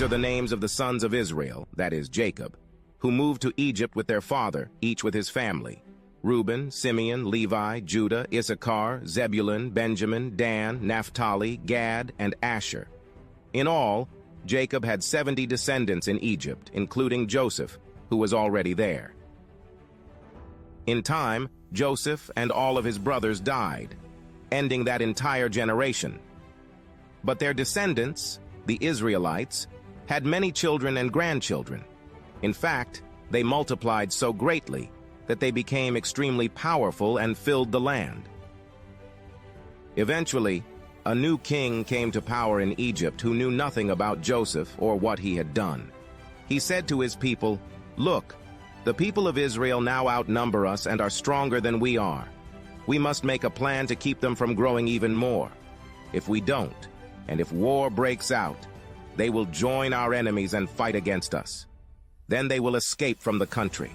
are the names of the sons of Israel, that is, Jacob, who moved to Egypt with their father, each with his family: Reuben, Simeon, Levi, Judah, Issachar, Zebulun, Benjamin, Dan, Naphtali, Gad, and Asher. In all, Jacob had 70 descendants in Egypt, including Joseph, who was already there. In time, Joseph and all of his brothers died, ending that entire generation. But their descendants, the Israelites, had many children and grandchildren. In fact, they multiplied so greatly that they became extremely powerful and filled the land. Eventually, a new king came to power in Egypt who knew nothing about Joseph or what he had done. He said to his people, "Look, the people of Israel now outnumber us and are stronger than we are. We must make a plan to keep them from growing even more. If we don't, and if war breaks out, they will join our enemies and fight against us. Then they will escape from the country."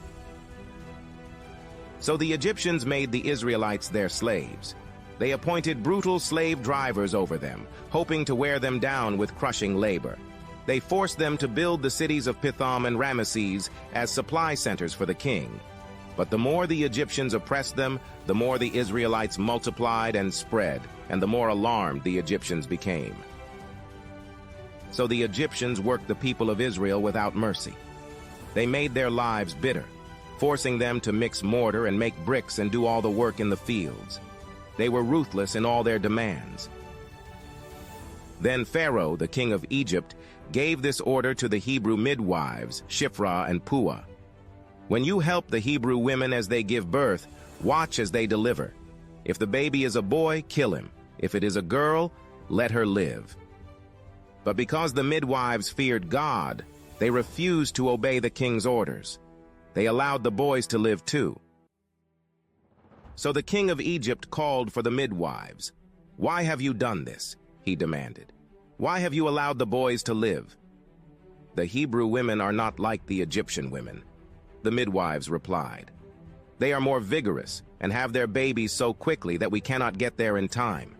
So the Egyptians made the Israelites their slaves. They appointed brutal slave drivers over them, hoping to wear them down with crushing labor. They forced them to build the cities of Pithom and Ramesses as supply centers for the king. But the more the Egyptians oppressed them, the more the Israelites multiplied and spread, and the more alarmed the Egyptians became. So the Egyptians worked the people of Israel without mercy. They made their lives bitter, forcing them to mix mortar and make bricks and do all the work in the fields. They were ruthless in all their demands. Then Pharaoh, the king of Egypt, gave this order to the Hebrew midwives, Shiphrah and Puah: "When you help the Hebrew women as they give birth, watch as they deliver. If the baby is a boy, kill him. If it is a girl, let her live." But because the midwives feared God, they refused to obey the king's orders. They allowed the boys to live too. So the king of Egypt called for the midwives. "Why have you done this?" he demanded. "Why have you allowed the boys to live?" "The Hebrew women are not like the Egyptian women," the midwives replied. "They are more vigorous and have their babies so quickly that we cannot get there in time."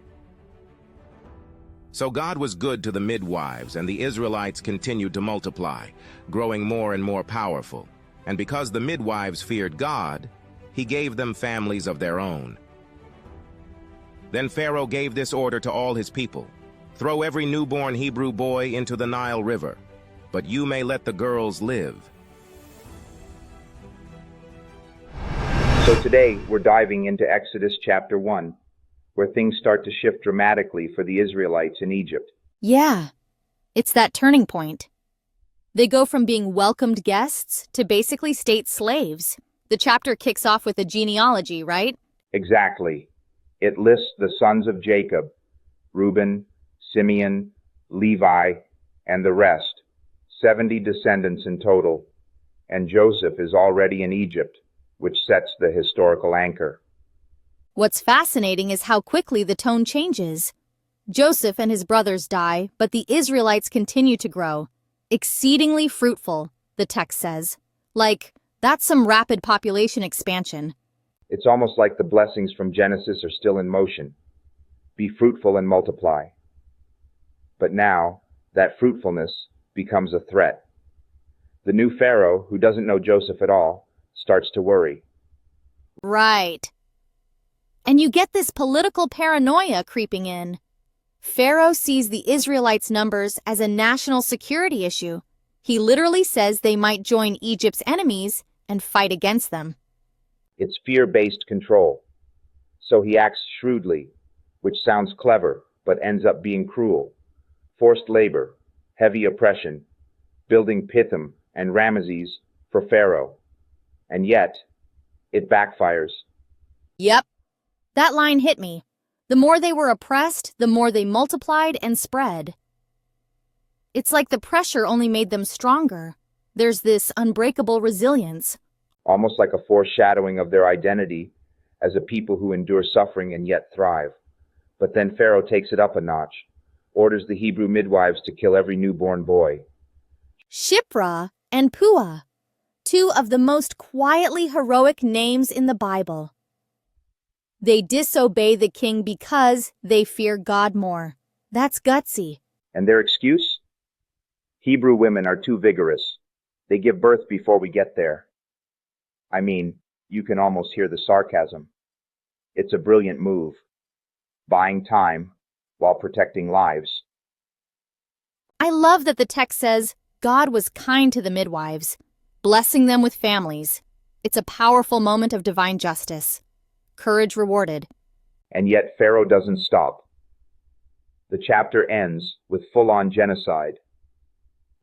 So God was good to the midwives, and the Israelites continued to multiply, growing more and more powerful. And because the midwives feared God, he gave them families of their own. Then Pharaoh gave this order to all his people: "Throw every newborn Hebrew boy into the Nile River, but you may let the girls live." So today we're diving into Exodus chapter 1, where things start to shift dramatically for the Israelites in Egypt. Yeah, it's that turning point. They go from being welcomed guests to basically state slaves. The chapter kicks off with a genealogy, right? Exactly. It lists the sons of Jacob: Reuben, Simeon, Levi, and the rest, 70 descendants in total. And Joseph is already in Egypt, which sets the historical anchor. What's fascinating is how quickly the tone changes. Joseph and his brothers die, but the Israelites continue to grow. Exceedingly fruitful, the text says. Like, that's some rapid population expansion. It's almost like the blessings from Genesis are still in motion. Be fruitful and multiply. But now, that fruitfulness becomes a threat. The new Pharaoh, who doesn't know Joseph at all, starts to worry. Right. And you get this political paranoia creeping in. Pharaoh sees the Israelites' numbers as a national security issue. He literally says they might join Egypt's enemies and fight against them. It's fear-based control. So he acts shrewdly, which sounds clever, but ends up being cruel. Forced labor, heavy oppression, building Pithom and Ramesses for Pharaoh. And yet, it backfires. Yep. That line hit me. The more they were oppressed, the more they multiplied and spread. It's like the pressure only made them stronger. There's this unbreakable resilience. Almost like a foreshadowing of their identity as a people who endure suffering and yet thrive. But then Pharaoh takes it up a notch, orders the Hebrew midwives to kill every newborn boy. Shiphrah and Puah, two of the most quietly heroic names in the Bible. They disobey the king because they fear God more. That's gutsy. And their excuse? Hebrew women are too vigorous. They give birth before we get there. I mean, you can almost hear the sarcasm. It's a brilliant move. Buying time while protecting lives. I love that the text says God was kind to the midwives, blessing them with families. It's a powerful moment of divine justice. Courage rewarded. And yet Pharaoh doesn't stop. The chapter ends with full-on genocide.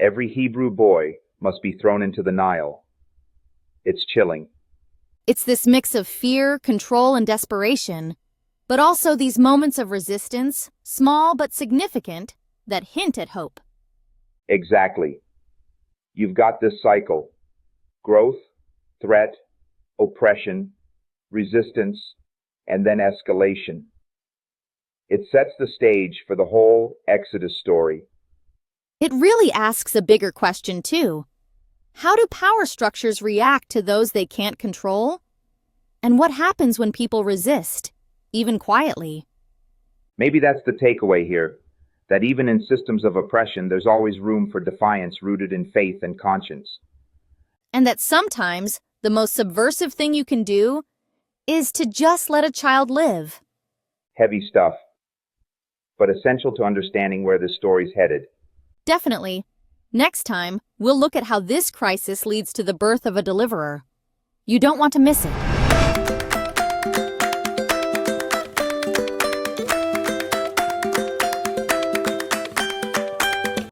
Every Hebrew boy must be thrown into the Nile. It's chilling. It's this mix of fear, control, and desperation, but also these moments of resistance, small but significant, that hint at hope. Exactly. You've got this cycle. Growth, threat, oppression, resistance, and then escalation. It sets the stage for the whole Exodus story. It really asks a bigger question, too. How do power structures react to those they can't control? And what happens when people resist, even quietly? Maybe that's the takeaway here, that even in systems of oppression, there's always room for defiance rooted in faith and conscience. And that sometimes the most subversive thing you can do is to just let a child live. Heavy stuff, but essential to understanding where this story's headed. Definitely. Next time, we'll look at how this crisis leads to the birth of a deliverer. You don't want to miss it.